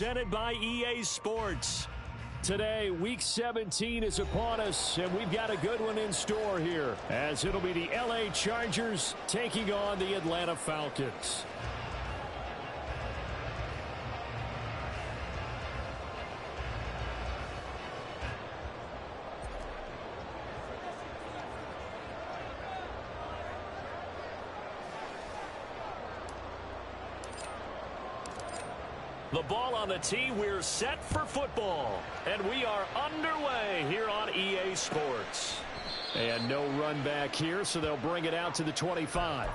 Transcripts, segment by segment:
Presented by EA Sports. Today, Week 17 is upon us, and we've got a good one in store here, as it'll be the LA Chargers taking on the Atlanta Falcons. The ball on the tee, we're set for football. And we are underway here on EA Sports. And no run back here, so they'll bring it out to the 25.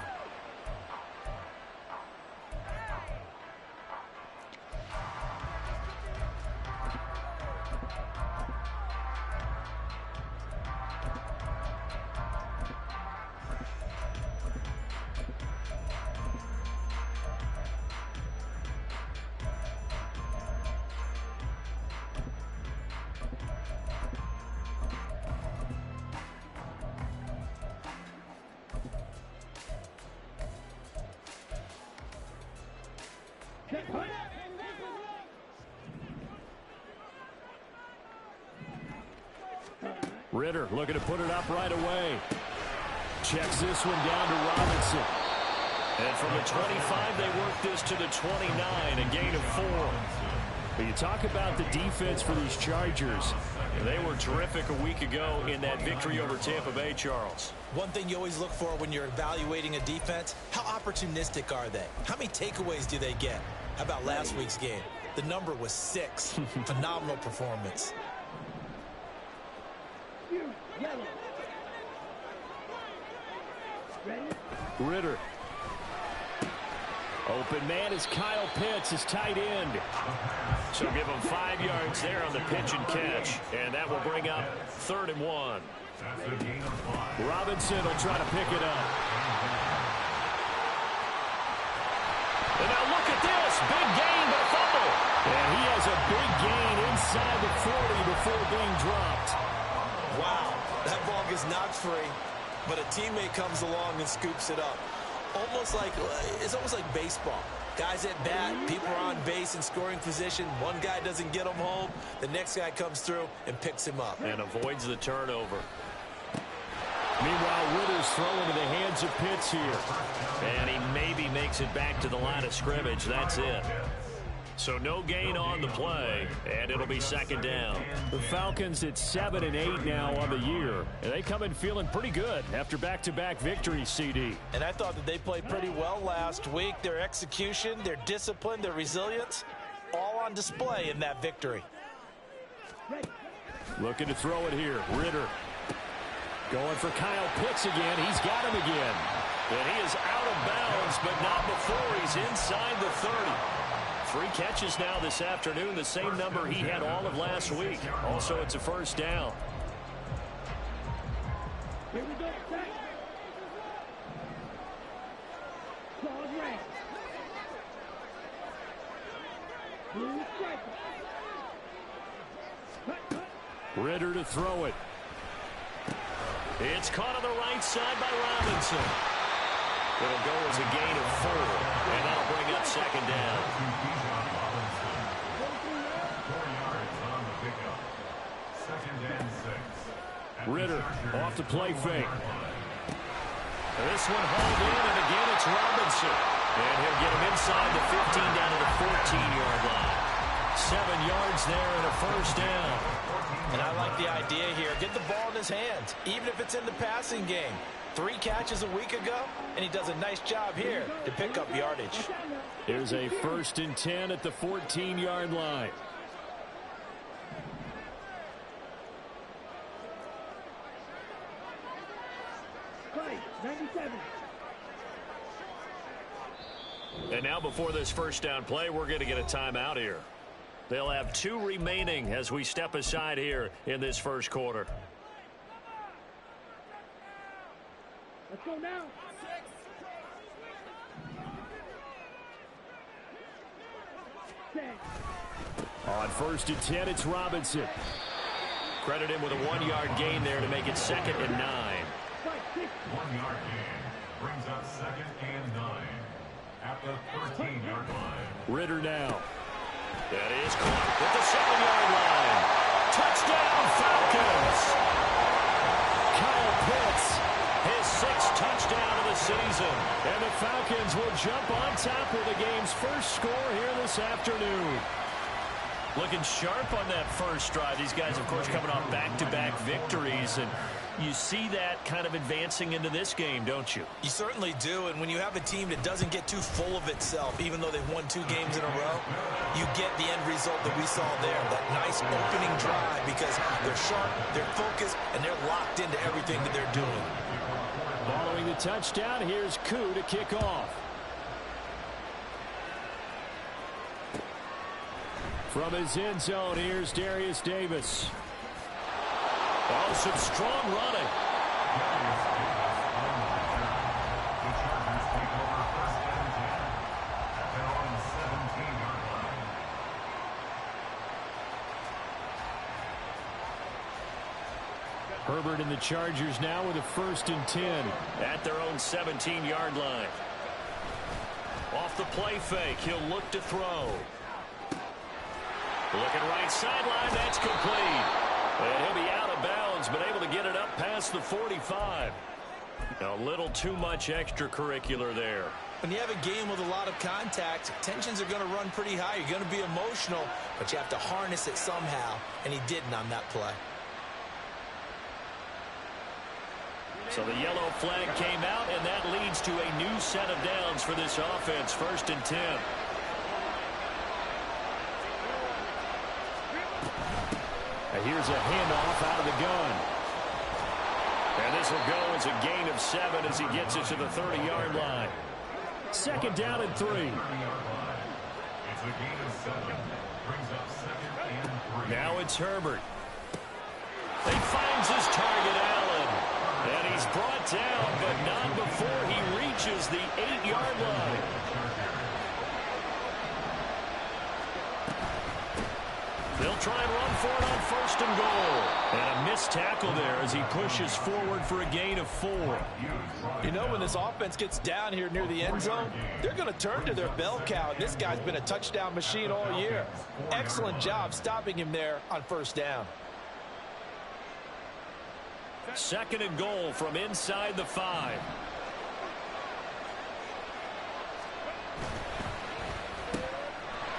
Ritter looking to put it up right away. Checks this one down to Robinson. And from the 25, they work this to the 29, a gain of 4. But you talk about the defense for these Chargers. They were terrific a week ago in that victory over Tampa Bay, Charles. One thing you always look for when you're evaluating a defense, how opportunistic are they? How many takeaways do they get? How about last week's game? The number was 6. Phenomenal performance. Ritter. Open man is Kyle Pitts, his tight end. So give him 5 yards there on the pitch and catch. And that will bring up 3rd and 1. Robinson will try to pick it up. And now look at this. Big gain, but a fumble. And he has a big gain inside the 40 before being dropped. Wow, that ball gets knocked free, but a teammate comes along and scoops it up. It's almost like baseball. Guys at bat, people are on base in scoring position. One guy doesn't get him home. The next guy comes through and picks him up. And avoids the turnover. Meanwhile, Ritter's throw into the hands of Pitts here. And he maybe makes it back to the line of scrimmage. That's it. So no gain on the play, and it'll be 2nd down. The Falcons at 7-8 now on the year. And they come in feeling pretty good after back-to-back victories, CD. And I thought that they played pretty well last week. Their execution, their discipline, their resilience, all on display in that victory. Looking to throw it here. Ritter going for Kyle Pitts again. He's got him again. And he is out of bounds, but not before he's inside the 30. 3 catches now this afternoon, the same number he had all of last week. Also, it's a 1st down. Here we go. Ritter to throw it. It's caught on the right side by Robinson. It'll go as a gain of 4, and that'll bring up 2nd down. Ritter off the play fake. This one hauled in, and again it's Robinson. And he'll get him inside the 15 down to the 14-yard line. 7 yards there and a 1st down. And I like the idea here. Get the ball in his hands, even if it's in the passing game. 3 catches a week ago, and he does a nice job here to pick up yardage. Here's a 1st and 10 at the 14-yard line. And now before this 1st down play, we're going to get a timeout here. They'll have 2 remaining as we step aside here in this 1st quarter. Let's go now. 6. On 1st and 10, it's Robinson. Credit him with a 1-yard gain there to make it 2nd and 9. 1-yard gain brings up 2nd and 9 at the 13-yard line. Ritter now. That is caught at the 7-yard line. Touchdown, Falcons! Kyle Pitts, his 6th touchdown of the season. And the Falcons will jump on top with the game's first score here this afternoon. Looking sharp on that first drive. These guys, of course, coming off back-to-back victories, and you see that kind of advancing into this game, don't you? You certainly do, and when you have a team that doesn't get too full of itself, even though they've won 2 games in a row, you get the end result that we saw there, that nice opening drive, because they're sharp, they're focused, and they're locked into everything that they're doing. Following the touchdown, here's Koo to kick off. From his end zone, here's Darius Davis. Oh, some strong running. Herbert and the Chargers now with a 1st and 10 at their own 17-yard line. Off the play fake, he'll look to throw. Looking right sideline, that's complete. And he'll be out of bounds, but able to get it up past the 45. A little too much extracurricular there. When you have a game with a lot of contact, tensions are going to run pretty high. You're going to be emotional, but you have to harness it somehow, and he didn't on that play. So the yellow flag came out, and that leads to a new set of downs for this offense. 1st and 10. Here's a handoff out of the gun. And this will go as a gain of 7 as he gets it to the 30-yard line. 2nd down and 3. Now it's Herbert. He finds his target, Allen. And he's brought down, but not before he reaches the 8-yard line. They'll try and run for it on 1st and goal. And a missed tackle there as he pushes forward for a gain of 4. You know, when this offense gets down here near the end zone, they're going to turn to their bell cow. And this guy's been a touchdown machine all year. Excellent job stopping him there on 1st down. 2nd and goal from inside the 5.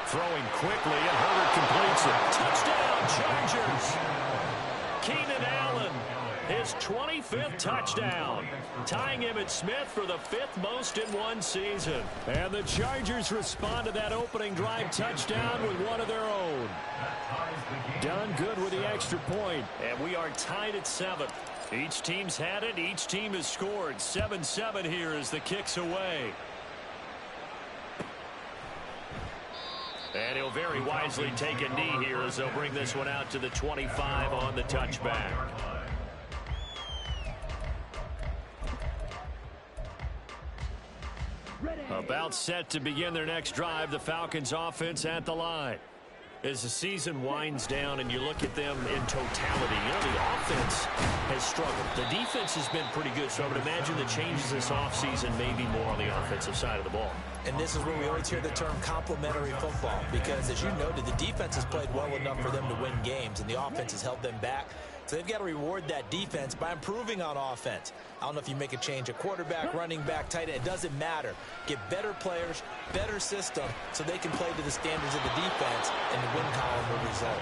Throwing quickly, and Herbert completes it. Touchdown, Chargers! Keenan Allen, his 25th touchdown, tying him at Smith for the 5th most in one season. And the Chargers respond to that opening drive touchdown with one of their own. Done good with the extra point, and we are tied at 7. Each team's had it, each team has scored. 7-7 here as the kick's away. And he'll very wisely take a knee here as they'll bring this one out to the 25 on the touchback. About set to begin their next drive, the Falcons offense at the line. As the season winds down and you look at them in totality, you know, the offense has struggled. The defense has been pretty good, so I would imagine the changes this offseason may be more on the offensive side of the ball. And this is where we always hear the term complementary football, because as you noted, the defense has played well enough for them to win games, and the offense has held them back. So they've got to reward that defense by improving on offense. I don't know if you make a change at quarterback, running back, tight end. It doesn't matter. Get better players, better system, so they can play to the standards of the defense, and the win column will result.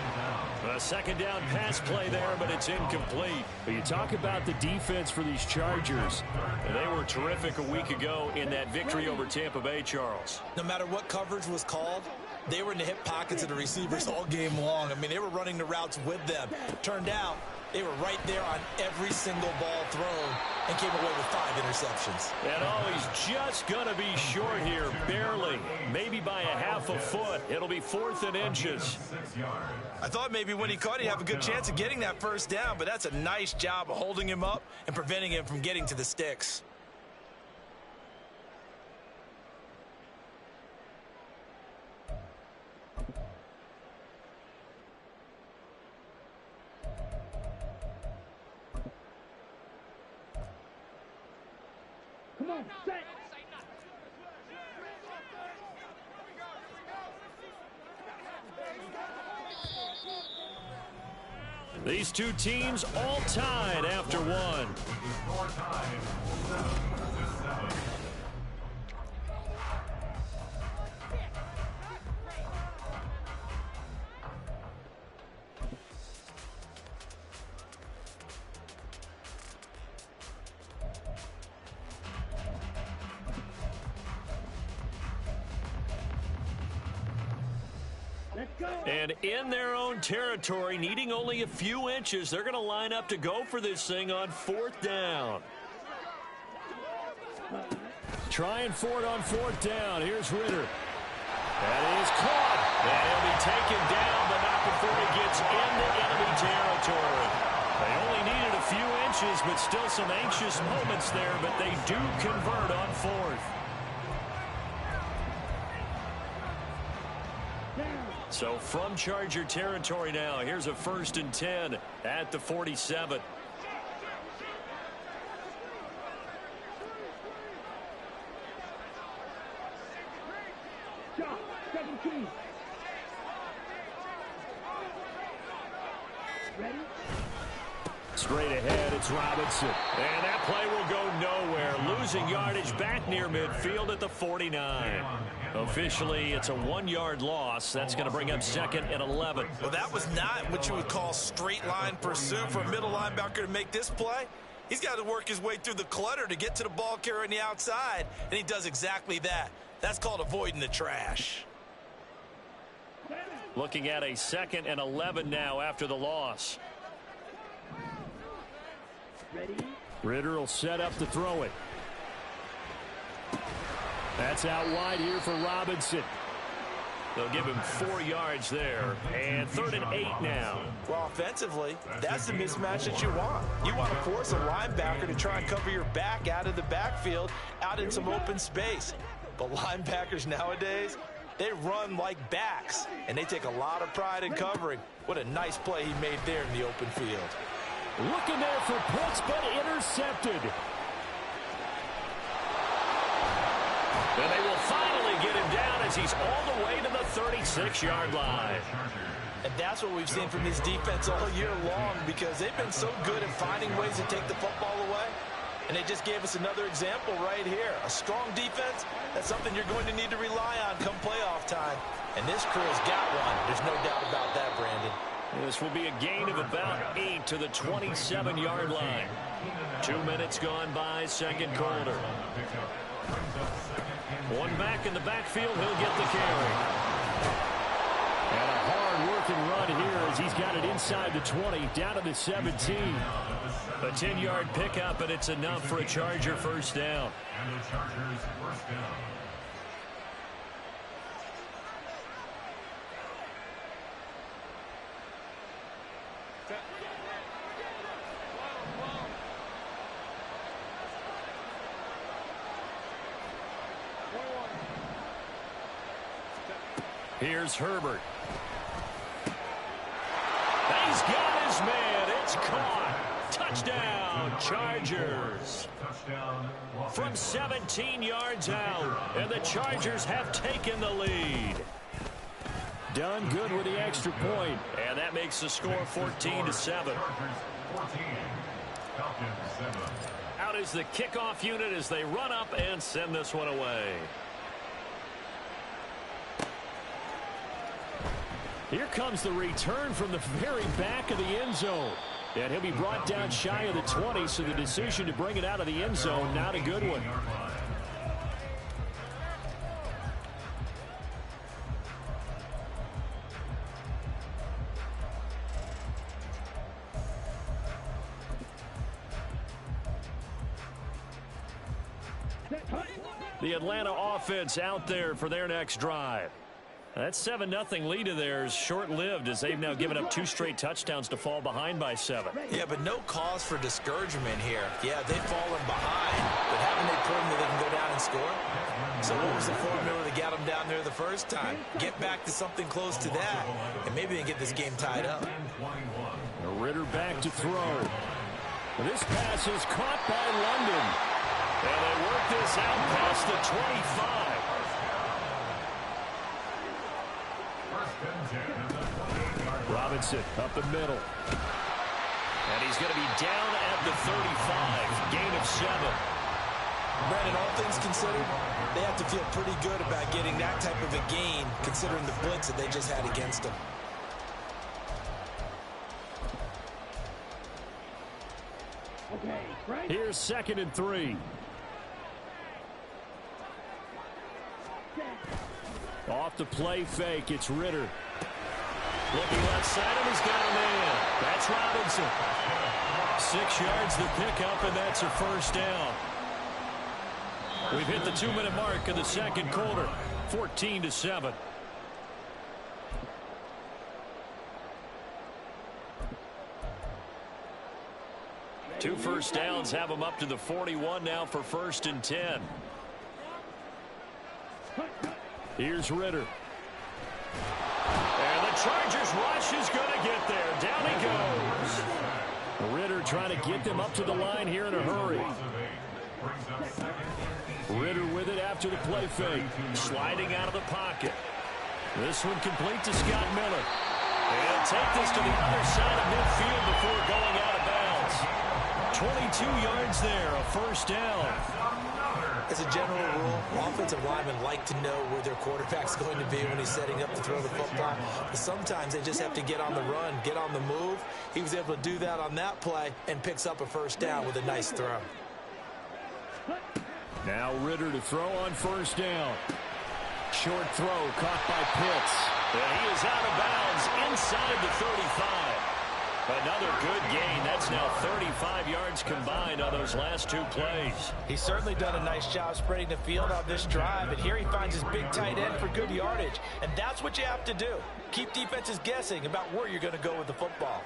A 2nd down pass play there, but it's incomplete. But you talk about the defense for these Chargers. And they were terrific a week ago in that victory over Tampa Bay, Charles. No matter what coverage was called, they were in the hip pockets of the receivers all game long. I mean, they were running the routes with them. Turned out, they were right there on every single ball thrown and came away with 5 interceptions. And oh, he's just going to be short here, barely. Maybe by a half a foot. It'll be 4th and inches. I thought maybe when he caught, he'd have a good chance of getting that 1st down, but that's a nice job of holding him up and preventing him from getting to the sticks. Come on, set. These two teams all tied after one. Score tied 7-7. And in their own territory, needing only a few inches, they're going to line up to go for this thing on 4th down. Trying for it on 4th down. Here's Ritter. That is caught. And he'll be taken down, but not before he gets into enemy territory. They only needed a few inches, but still some anxious moments there, but they do convert on 4th. So from Charger territory now, here's a 1st and 10 at the 47. Shot, 17. Ready? Straight ahead, it's Robinson. And that play will go nowhere. Losing yardage back near midfield at the 49. Officially, it's a 1-yard loss. That's going to bring up 2nd and 11. Well, that was not what you would call straight line pursuit for a middle linebacker to make this play. He's got to work his way through the clutter to get to the ball carrier on the outside, and he does exactly that. That's called avoiding the trash. Looking at a 2nd and 11 now after the loss. Ready? Ritter will set up to throw it. That's out wide here for Robinson. They'll give him 4 yards there. And 3rd and 8 now. Well, offensively, that's the mismatch that you want. You want to force a linebacker to try and cover your back out of the backfield, out in some open space. But linebackers nowadays, they run like backs, and they take a lot of pride in covering. What a nice play he made there in the open field. Looking there for Pitts, but intercepted. And they will finally get him down as he's all the way to the 36-yard line. And that's what we've seen from this defense all year long, because they've been so good at finding ways to take the football away. And they just gave us another example right here. A strong defense, that's something you're going to need to rely on come playoff time. And this crew has got one. There's no doubt about that, Brandon. This will be a gain of about 8 to the 27-yard line. 2 minutes gone by, 2nd quarter. One back in the backfield, he'll get the carry. And a hard-working run here as he's got it inside the 20, down to the 17. A 10-yard pickup, and it's enough for a Charger 1st down. And the Chargers 1st down. Here's Herbert. He's got his man. It's caught. Touchdown, Chargers. From 17 yards out, and the Chargers have taken the lead. Done good with the extra point, and that makes the score 14-7. Out is the kickoff unit as they run up and send this one away. Here comes the return from the very back of the end zone. And he'll be brought down shy of the 20, so the decision to bring it out of the end zone, not a good one. The Atlanta offense out there for their next drive. That 7-0 lead of theirs short-lived as they've now given up 2 straight touchdowns to fall behind by 7. Yeah, but no cause for discouragement here. Yeah, they've fallen behind, but haven't they proven that they can go down and score? So what was the formula that got them down there the first time? Get back to something close to that, and maybe they can get this game tied up. Ritter back to throw. This pass is caught by London. And they work this out past the 25. Robinson up the middle. he's going to be down at the 35. Gain of 7. Brandon, all things considered, they have to feel pretty good about getting that type of a gain, considering the blitz that they just had against them. Okay, right. Here's 2nd and 3. Off the play fake, it's Ritter. Looking left side, and he's got a man. That's Robinson. 6 yards the pickup, and that's a first down. We've hit the 2-minute mark of the second quarter. 14-7. Two first downs have them up to the 41 now for 1st and 10. Here's Ritter. And the Chargers rush is going to get there. Down he goes. Ritter trying to get them up to the line here in a hurry. Ritter with it after the play fake. Sliding out of the pocket. This one complete to Scott Miller. And take this to the other side of midfield before going out of bounds. 22 yards there, a first down. As a general rule, offensive linemen like to know where their quarterback's going to be when he's setting up to throw the football. But sometimes they just have to get on the run, get on the move. He was able to do that on that play and picks up a first down with a nice throw. Now Ritter to throw on first down. Short throw caught by Pitts. And he is out of bounds inside the 35. Another good gain. That's now 35 yards combined on those last 2 plays. He's certainly done a nice job spreading the field on this drive, and here he finds his big tight end for good yardage. And that's what you have to do. Keep defenses guessing about where you're going to go with the football.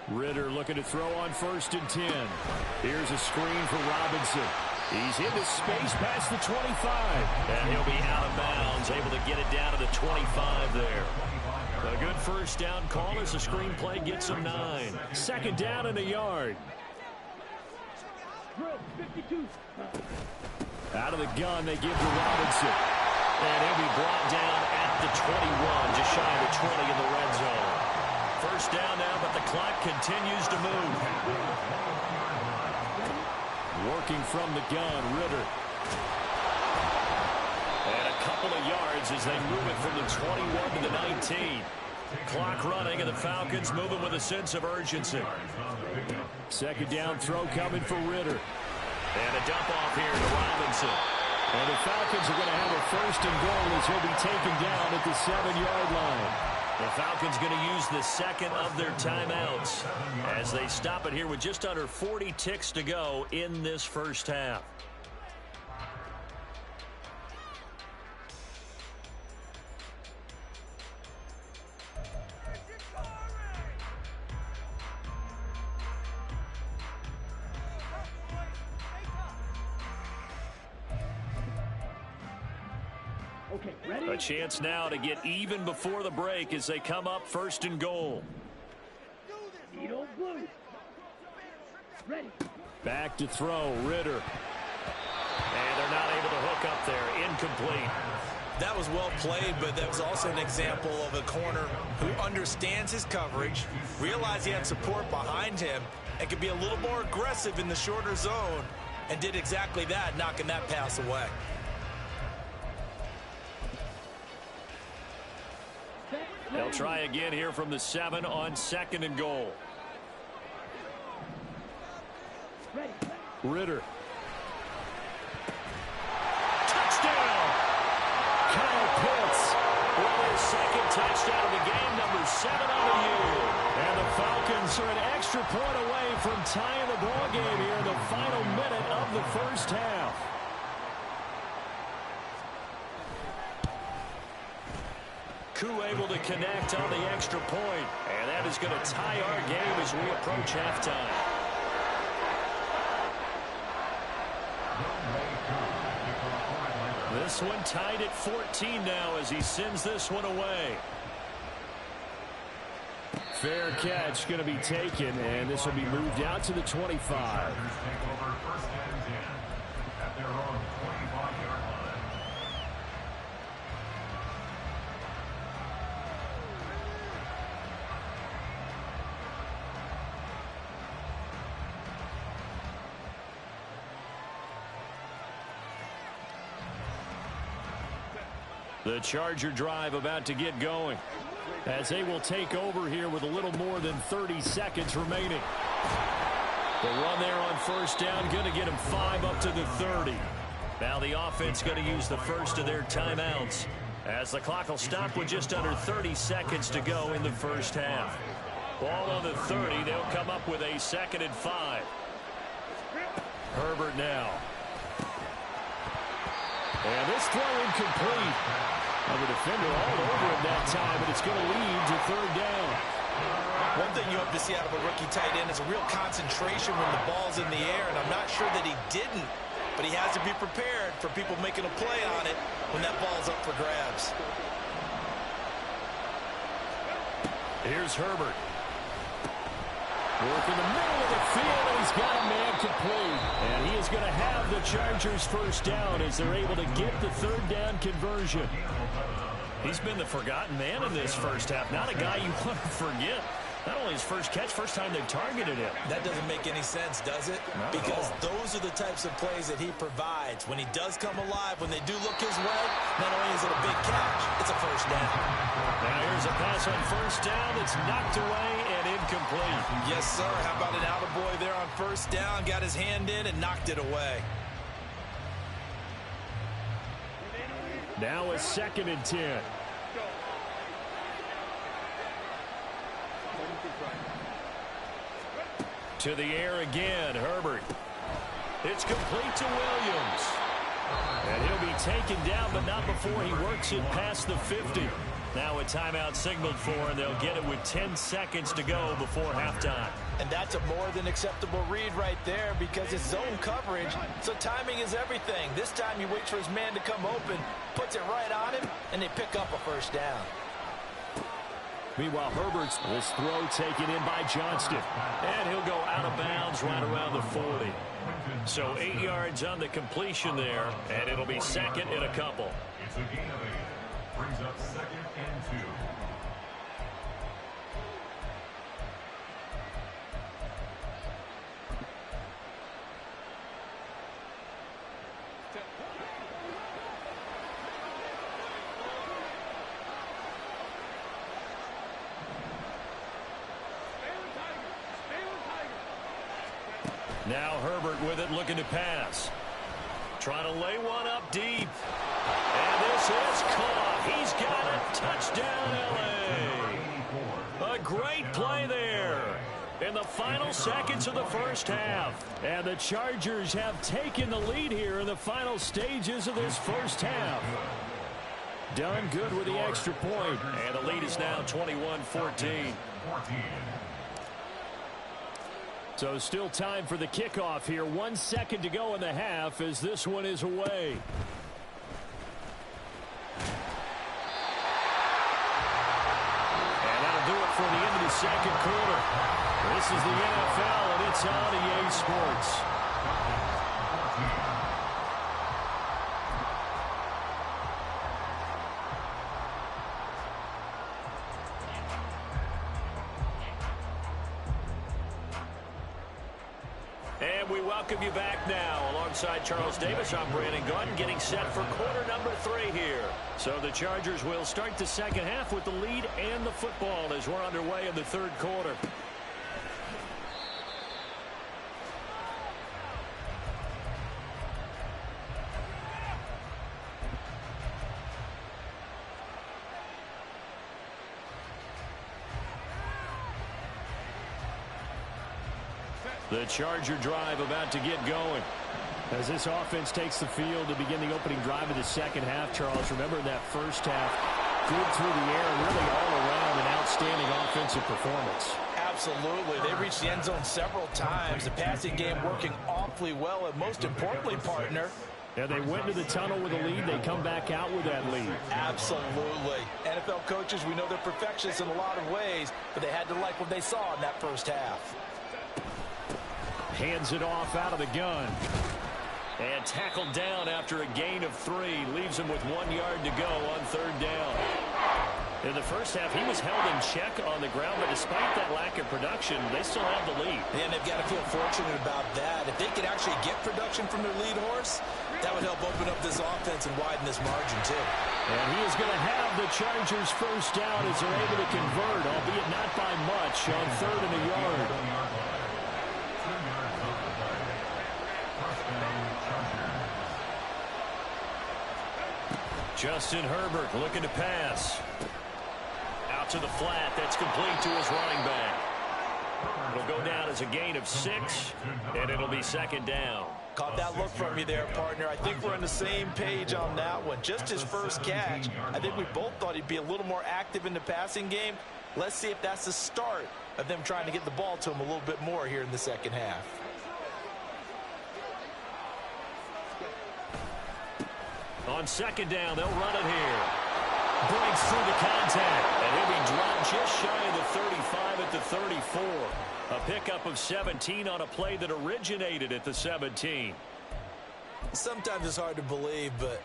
Ritter looking to throw on 1st and 10. Here's a screen for Robinson. He's into space past the 25. And he'll be out of bounds, able to get it down to the 25 there. A good first down call as the screen play gets him 9. 2nd down and a yard. Out of the gun, they give to Robinson. And he'll be brought down at the 21, just shy of the 20 in the red zone. First down now, but the clock continues to move. Working from the gun, Ritter. And a couple of yards as they move it from the 21 to the 19. Clock running, and the Falcons moving with a sense of urgency. 2nd down throw coming for Ritter. And a dump off here to Robinson. And the Falcons are going to have a 1st and goal as he'll be taken down at the 7-yard line. The Falcons going to use the 2nd of their timeouts as they stop it here with just under 40 ticks to go in this first half. Okay, ready? A chance now to get even before the break as they come up 1st and goal. Needle blue. Ready. Back to throw, Ritter. And they're not able to hook up there. Incomplete. That was well played, but that was also an example of a corner who understands his coverage, realized he had support behind him, and could be a little more aggressive in the shorter zone, and did exactly that, knocking that pass away. They'll try again here from the 7 on 2nd and goal. Ready. Ritter. Touchdown! Kyle Pitts with his 2nd touchdown of the game, number 7 on the year. And the Falcons are an extra point away from tying the ball game here in the final minute of the first half. Koo able to connect on the extra point, and that is going to tie our game as we approach halftime. This one tied at 14 now as he sends this one away. Fair catch going to be taken, and this will be moved out to the 25. The Charger drive about to get going as they will take over here with a little more than 30 seconds remaining. The run there on first down going to get them 5 up to the 30. Now the offense going to use the first of their timeouts as the clock will stop with just under 30 seconds to go in the first half. Ball on the 30. They'll come up with a 2nd and 5. Herbert now. And this throw incomplete. And the defender all over him that time, but it's going to lead to 3rd down. One thing you hope to see out of a rookie tight end is a real concentration when the ball's in the air, and I'm not sure that he didn't, but he has to be prepared for people making a play on it when that ball's up for grabs. Here's Herbert. Work in the middle of the field, and he's got a man complete. And he is going to have the Chargers first down as they're able to get the 3rd down conversion. He's been the forgotten man in this first half. Not a guy you want to forget. Not only his first catch, first time they've targeted him. That doesn't make any sense, does it? Because those are the types of plays that he provides. When he does come alive, when they do look his way, not only is it a big catch, it's a first down. Now here's a pass on first down that's knocked away and incomplete. Yes, sir. How about an attaboy there on first down? Got his hand in and knocked it away. Now a 2nd and 10. To the air again, Herbert. It's complete to Williams. And he'll be taken down, but not before he works it past the 50. Now a timeout signaled for, and they'll get it with 10 seconds to go before halftime. And that's a more than acceptable read right there because it's zone coverage, so timing is everything. This time he waits for his man to come open, puts it right on him, and they pick up a first down. Meanwhile, Herbert's this throw taken in by Johnston. And he'll go out of bounds right around the 40. So 8 yards on the completion there, and it'll be 2nd and a couple. It's a gain of 8. Brings up 2nd and 2. Now Herbert with it, looking to pass. Trying to lay one up deep. And this is caught. He's got it. Touchdown, L.A. A great play there in the final seconds of the first half. And the Chargers have taken the lead here in the final stages of this first half. Done good with the extra point. And the lead is now 21-14. So still time for the kickoff here. 1 second to go in the half as this one is away. And that'll do it for the end of the second quarter. This is the NFL, and it's on EA Sports. And we welcome you back now. Alongside Charles Davis, I'm Brandon Gunn, getting set for quarter number 3 here. So the Chargers will start the second half with the lead and the football as we're underway in the third quarter. The Charger drive about to get going. As this offense takes the field to begin the opening drive of the second half, Charles, remember that first half, good through the air, really all around an outstanding offensive performance. Absolutely. They reached the end zone several times. The passing game working awfully well, and most importantly, partner, Yeah, they went to the tunnel with a lead. They come back out with that lead. absolutely. NFL coaches, we know they're perfectionists in a lot of ways, but they had to like what they saw in that first half. Hands it off out of the gun. And tackled down after a gain of 3. Leaves him with 1 yard to go on third down. In the first half, he was held in check on the ground, but despite that lack of production, they still have the lead. And they've got to feel fortunate about that. If they could actually get production from their lead horse, that would help open up this offense and widen this margin, too. And he is going to have the Chargers first down as they're able to convert, albeit not by much, on 3rd and a yard. Justin Herbert looking to pass. Out to the flat. That's complete to his running back. It'll go down as a gain of 6, and it'll be 2nd down. Caught that look from you there, partner. I think we're on the same page on that one. Just his first catch. I think we both thought he'd be a little more active in the passing game. Let's see if that's the start of them trying to get the ball to him a little bit more here in the second half. On 2nd down, they'll run it here. Breaks through the contact, and he'll be dropped just shy of the 35 at the 34. A pickup of 17 on a play that originated at the 17. Sometimes it's hard to believe, but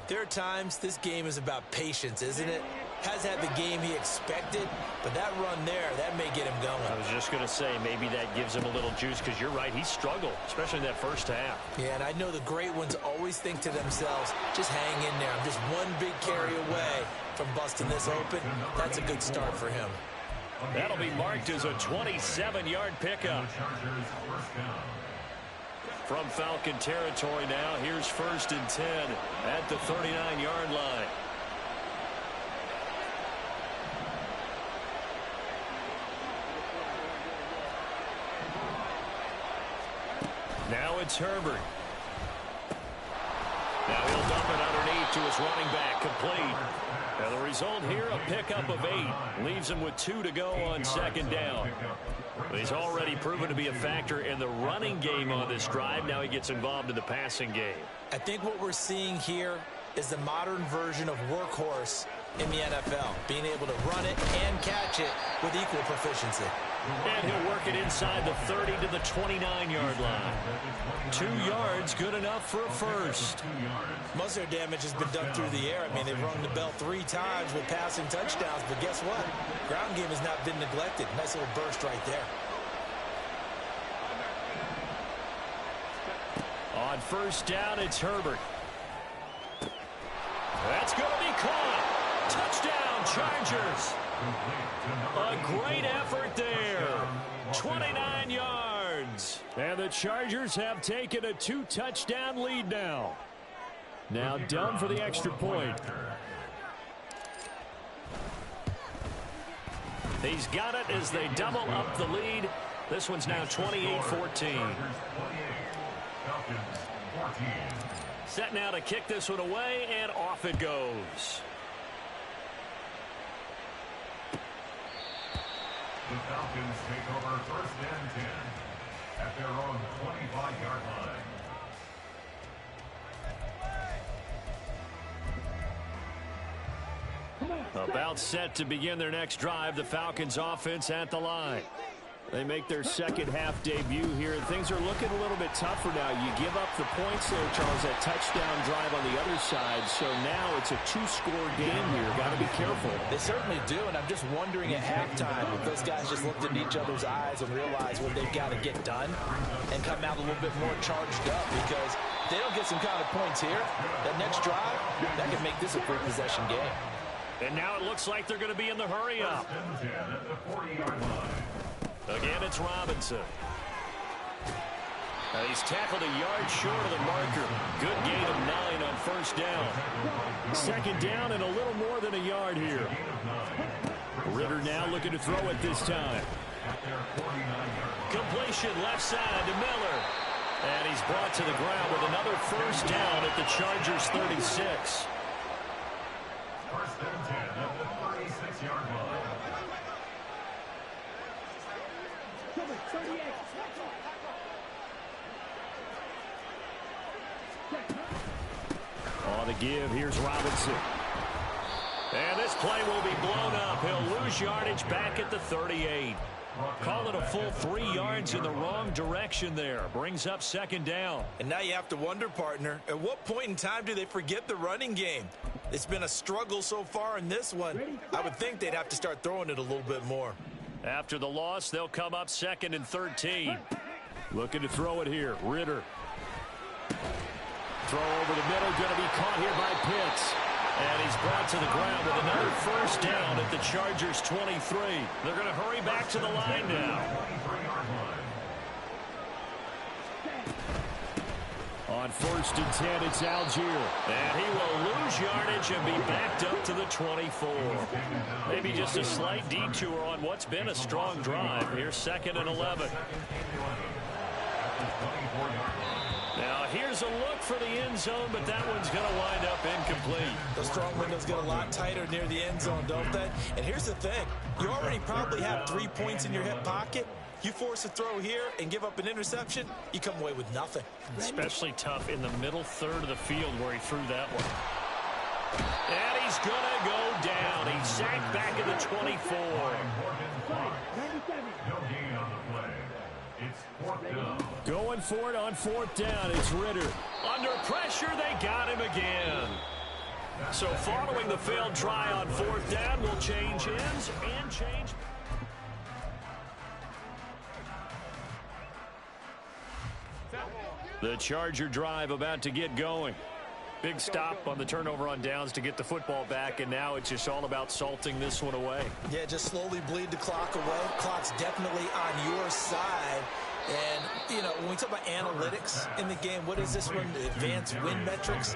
there are times this game is about patience, isn't it? Has had the game he expected, but that run there, that may get him going. I was just going to say, maybe that gives him a little juice, because you're right, he struggled, especially in that first half. Yeah, and I know the great ones always think to themselves, just hang in there. I'm just one big carry away from busting this open. That's a good start for him. That'll be marked as a 27-yard pickup. From Falcon territory now, here's 1st and 10 at the 39-yard line. Now it's Herbert. Now he'll dump it underneath to his running back, complete. And the result here, a pickup of 8. Leaves him with 2 to go on 2nd down. He's already proven to be a factor in the running game on this drive. Now he gets involved in the passing game. I think what we're seeing here is the modern version of workhorse in the NFL, being able to run it and catch it with equal proficiency. And he'll work it inside the 30 to the 29-yard line. 2 yards, good enough for a first. Most of their damage has been done through the air. I mean, they've rung the bell 3 times with passing touchdowns, but guess what? Ground game has not been neglected. Nice little burst right there. On 1st down, it's Herbert. That's going to be caught. Touchdown, Chargers. A great effort there. 29 yards. And the Chargers have taken a 2-touchdown lead now. Now done for the extra point. He's got it as they double up the lead. This one's now 28-14. Set now to kick this one away, and off it goes. The Falcons take over 1st and 10 at their own 25-yard line. About set to begin their next drive. The Falcons offense at the line. They make their second half debut here, and things are looking a little bit tougher now. You give up the points there, Charles, that touchdown drive on the other side. So now it's a 2-score game here. Got to be careful. They certainly do, and I'm just wondering at halftime if those guys just looked into each other's eyes and realized what they've got to get done and come out a little bit more charged up, because if they don't get some kind of points here, that next drive, that could make this a 3-possession game. And now it looks like they're going to be in the hurry-up. Again, it's Robinson. And he's tackled a yard short of the marker. Good gain of 9 on 1st down. 2nd down and a little more than a yard here. Ritter now looking to throw it this time. Completion left side to Miller. And he's brought to the ground with another 1st down at the Chargers 36. 1st and 10 at the 36-yard line. On the give, here's Robinson. And this play will be blown up. He'll lose yardage back at the 38. Call it a full 3 yards in the wrong direction there. Brings up 2nd down. And now you have to wonder, partner, at what point in time do they forget the running game? It's been a struggle so far in this one. I would think they'd have to start throwing it a little bit more. After the loss, they'll come up 2nd and 13. Looking to throw it here. Ritter. Throw over the middle, going to be caught here by Pitts. And he's brought to the ground with another first down at the Chargers' 23. They're going to hurry back to the line now. On 1st and 10, it's Algier. And he will lose yardage and be backed up to the 24. Maybe just a slight detour on what's been a strong drive. Here's 2nd and 11. Now, here's a look for the end zone, but that one's going to wind up incomplete. The strong windows get a lot tighter near the end zone, don't they? And here's the thing. You already probably have 3 points in your hip pocket. You force a throw here and give up an interception, you come away with nothing. Especially tough in the middle third of the field where he threw that one. And he's going to go down. He's sacked back at the 24. No gain on the play. It's 4th down. Going for it on 4th down. It's Ritter. Under pressure, they got him again. So following the failed try on 4th down, we'll change ends and change. The Charger drive about to get going. Big stop on the turnover on downs to get the football back, and now it's just all about salting this one away. Yeah, just slowly bleed the clock away. Clock's definitely on your side. And, you know, when we talk about analytics in the game, what is this one? Advanced win metrics?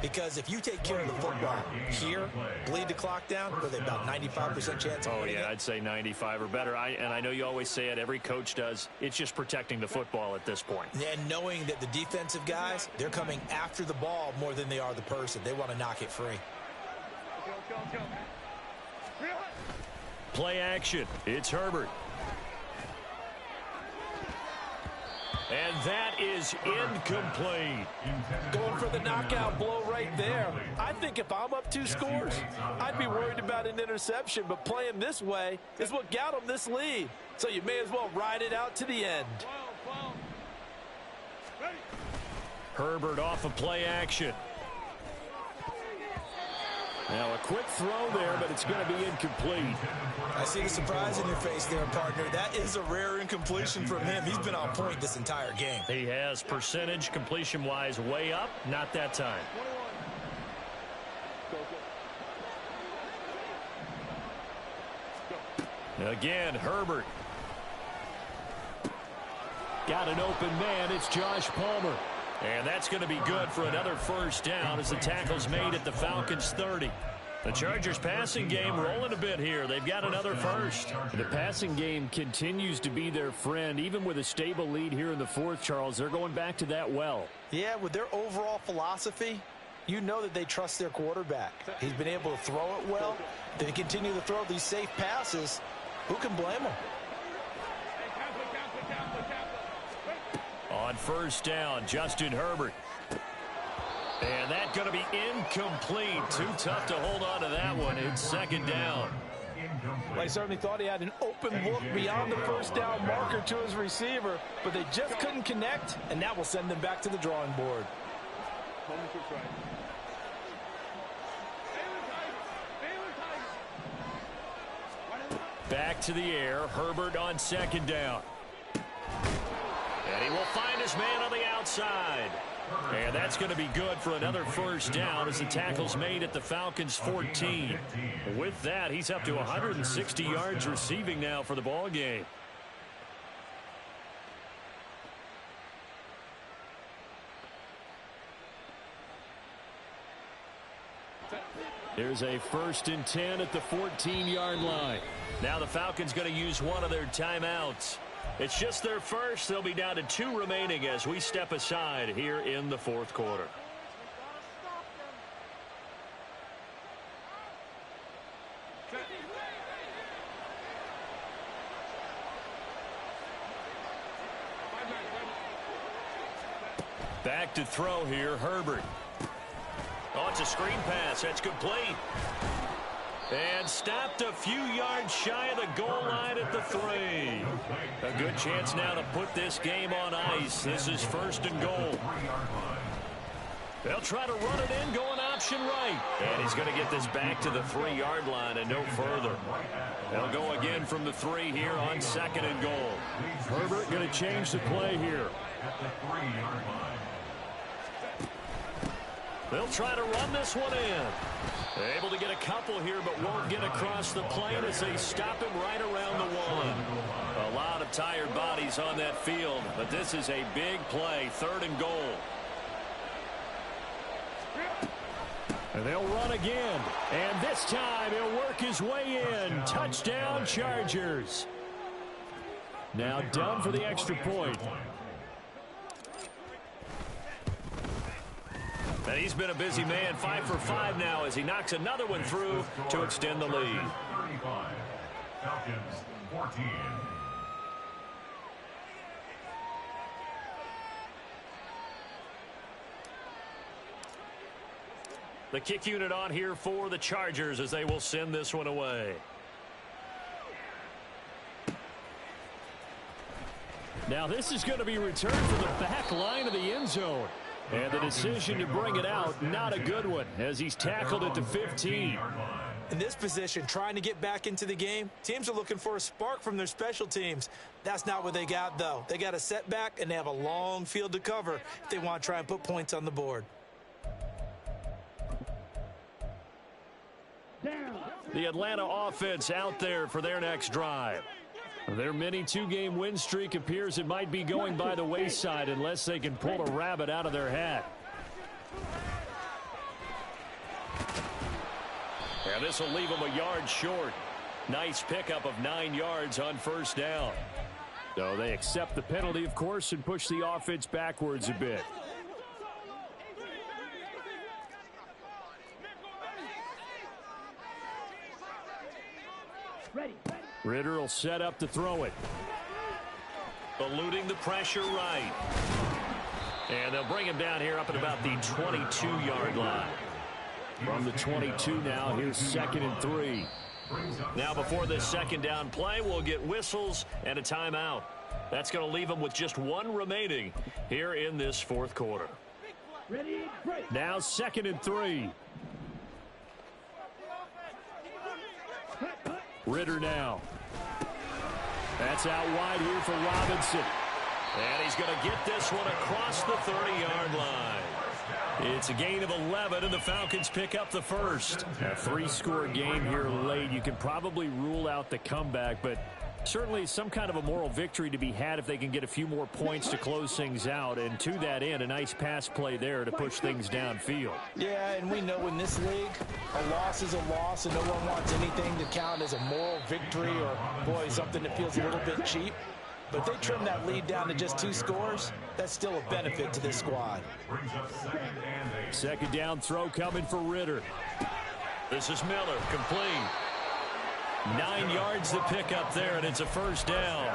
Because if you take care of the football here, bleed the clock down, with about 95% chance of winning it. I'd say 95 or better. And I know you always say it, every coach does. It's just protecting the football at this point. And knowing that the defensive guys, they're coming after the ball more than they are the person. They want to knock it free. Play action. It's Herbert. And that is incomplete. Going for the knockout blow right there. I think if I'm up 2 scores, I'd be worried about an interception, but playing this way is what got them this lead. So you may as well ride it out to the end. Herbert off of play action. Now a quick throw there, but it's going to be incomplete. I see the surprise in your face there, partner. That is a rare incompletion from him. He's been on point this entire game. He has percentage completion-wise way up. Not that time. Again, Herbert. Got an open man. It's Josh Palmer. And that's going to be good for another first down as the tackle's made at the Falcons' 30. The Chargers' passing game rolling a bit here. They've got another first. The passing game continues to be their friend. Even with a stable lead here in the 4th, Charles, they're going back to that well. Yeah, with their overall philosophy, you know that they trust their quarterback. He's been able to throw it well. They continue to throw these safe passes. Who can blame them? On first down, Justin Herbert. And that's going to be incomplete. Too tough to hold on to that one. It's 2nd down. Well, I certainly thought he had an open look beyond the first down marker to his receiver, but they just couldn't connect, and that will send them back to the drawing board. Back to the air. Herbert on 2nd down. And he will find his man on the outside. And that's going to be good for another first down as the tackle's made at the Falcons' 14. With that, he's up to 160 yards receiving now for the ball game. There's a 1st and 10 at the 14-yard line. Now the Falcons going to use one of their timeouts. It's just their first. They'll be down to 2 remaining as we step aside here in the 4th quarter. Back to throw here, Herbert. Oh, it's a screen pass. That's complete. And stopped a few yards shy of the goal line at the 3. A good chance now to put this game on ice. This is 1st and goal. They'll try to run it in, going option right. And he's going to get this back to the 3-yard line and no further. They'll go again from the 3 here on 2nd and goal. Herbert going to change the play here. They'll try to run this one in. Able to get a couple here, but won't get across the plane as they stop him right around the one. A lot of tired bodies on that field, but this is a big play, 3rd and goal. And they'll run again. And this time he'll work his way in. Touchdown, Chargers. Now done for the extra point. And he's been a busy man, 5 for 5 now as he knocks another one through to extend the lead. 35. Falcons 14. The kick unit on here for the Chargers as they will send this one away. Now this is going to be returned from the back line of the end zone. And the decision to bring it out, not a good one, as he's tackled at the 15. In this position, trying to get back into the game, teams are looking for a spark from their special teams. That's not what they got, though. They got a setback, and they have a long field to cover if they want to try and put points on the board. The Atlanta offense out there for their next drive. Their mini 2-game win streak appears it might be going by the wayside unless they can pull a rabbit out of their hat. And this will leave them a yard short. Nice pickup of 9 yards on 1st down. So they accept the penalty, of course, and push the offense backwards a bit. Ritter will set up to throw it. Eluding the pressure right. And they'll bring him down here up at about the 22-yard line. From the 22 now, here's 2nd and 3. Now before this 2nd down play, we'll get whistles and a timeout. That's going to leave them with just 1 remaining here in this 4th quarter. Now 2nd and 3. Ritter now. That's out wide here for Robinson. And he's going to get this one across the 30-yard line. It's a gain of 11, and the Falcons pick up the first. A 3-score game here late. You can probably rule out the comeback, but certainly some kind of a moral victory to be had if they can get a few more points to close things out. And to that end, a nice pass play there to push things downfield. Yeah, and we know in this league, a loss is a loss, and no one wants anything to count as a moral victory or, boy, something that feels a little bit cheap. But if they trim that lead down to just 2 scores, that's still a benefit to this squad. 2nd down throw coming for Ritter. This is Miller, complete. 9 yards to pick up there, and it's a 1st down.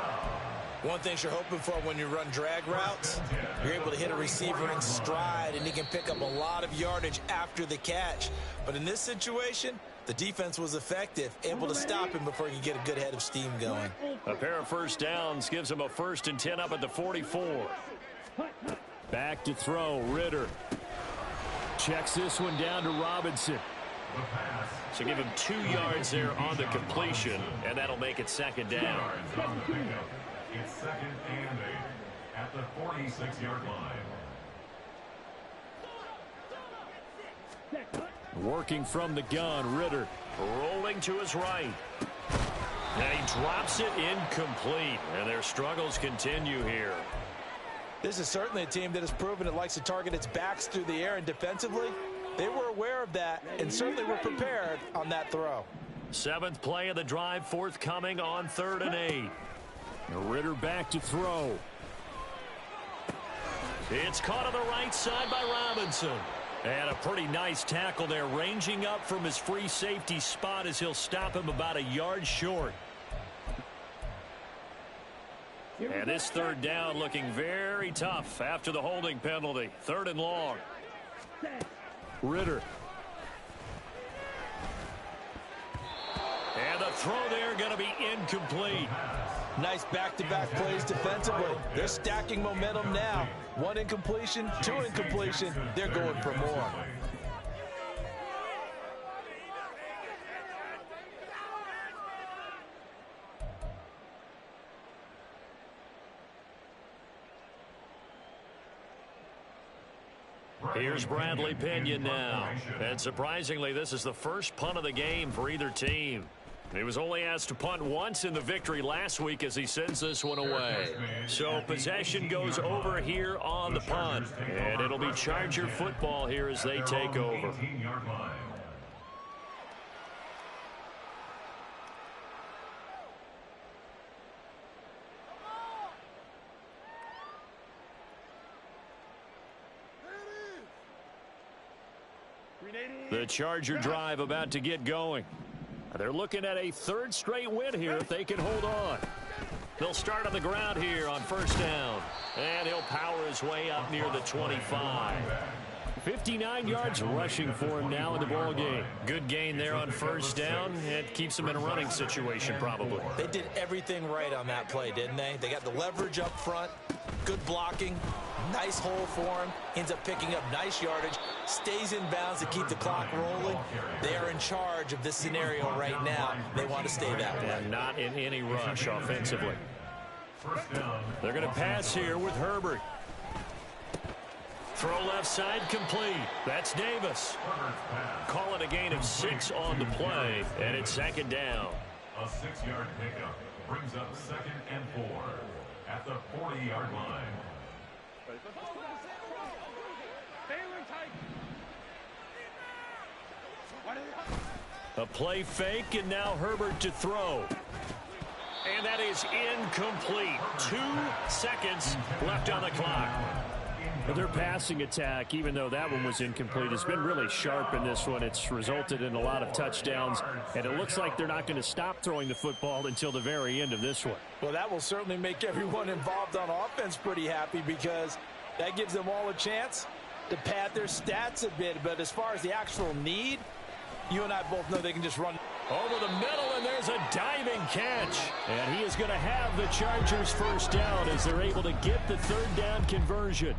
One thing you're hoping for when you run drag routes, you're able to hit a receiver in stride, and he can pick up a lot of yardage after the catch. But in this situation, the defense was effective, able to stop him before he could get a good head of steam going. A pair of 1st downs gives him a 1st and 10 up at the 44. Back to throw, Ritter. Checks this one down to Robinson. So give him 2 yards there on the completion, and that'll make it 2nd down. It's 2nd and 8 at the 46-yard line. Working from the gun, Ritter rolling to his right. And he drops it incomplete, and their struggles continue here. This is certainly a team that has proven it likes to target its backs through the air, and defensively, they were aware of that and certainly were prepared on that throw. 7th play of the drive forthcoming on 3rd and 8. Ritter back to throw. It's caught on the right side by Robinson. And a pretty nice tackle there, ranging up from his free safety spot as he'll stop him about a yard short. And this 3rd down looking very tough after the holding penalty. 3rd and long. Ritter. And the throw there going to be incomplete. Nice back-to-back plays defensively. They're stacking momentum now. 1 incompletion, 2 incompletion. They're going for more. Here's Bradley Pinion now. And surprisingly, this is the first punt of the game for either team. He was only asked to punt once in the victory last week as he sends this one away. So possession goes over here on the punt. And it'll be Charger football here as they take over. The Charger drive about to get going. They're looking at a third straight win here if they can hold on. They'll start on the ground here on first down. And he'll power his way up near the 25. 59 yards rushing for him now in the ball game. Good gain there on first down. It keeps him in a running situation probably. They did everything right on that play, didn't they? They got the leverage up front, good blocking, nice hole for him, ends up picking up nice yardage, stays in bounds to keep the clock rolling. They are in charge of this scenario right now. They want to stay that way. And not in any rush offensively. They're going to pass here with Herbert. Throw left side complete. That's Davis. Call it a gain of 6 on the play, and it's second down. A 6-yard pickup brings up 2nd and 4 at the 40-yard line. A play fake, and now Herbert to throw. And that is incomplete. 2 seconds left on the clock. Their passing attack, even though that one was incomplete, has been really sharp in this one. It's resulted in a lot of touchdowns, and it looks like they're not going to stop throwing the football until the very end of this one. Well, that will certainly make everyone involved on offense pretty happy because that gives them all a chance to pad their stats a bit. But as far as the actual need, you and I both know they can just run over the middle, and there's a diving catch. And he is going to have the Chargers first down as they're able to get the third down conversion.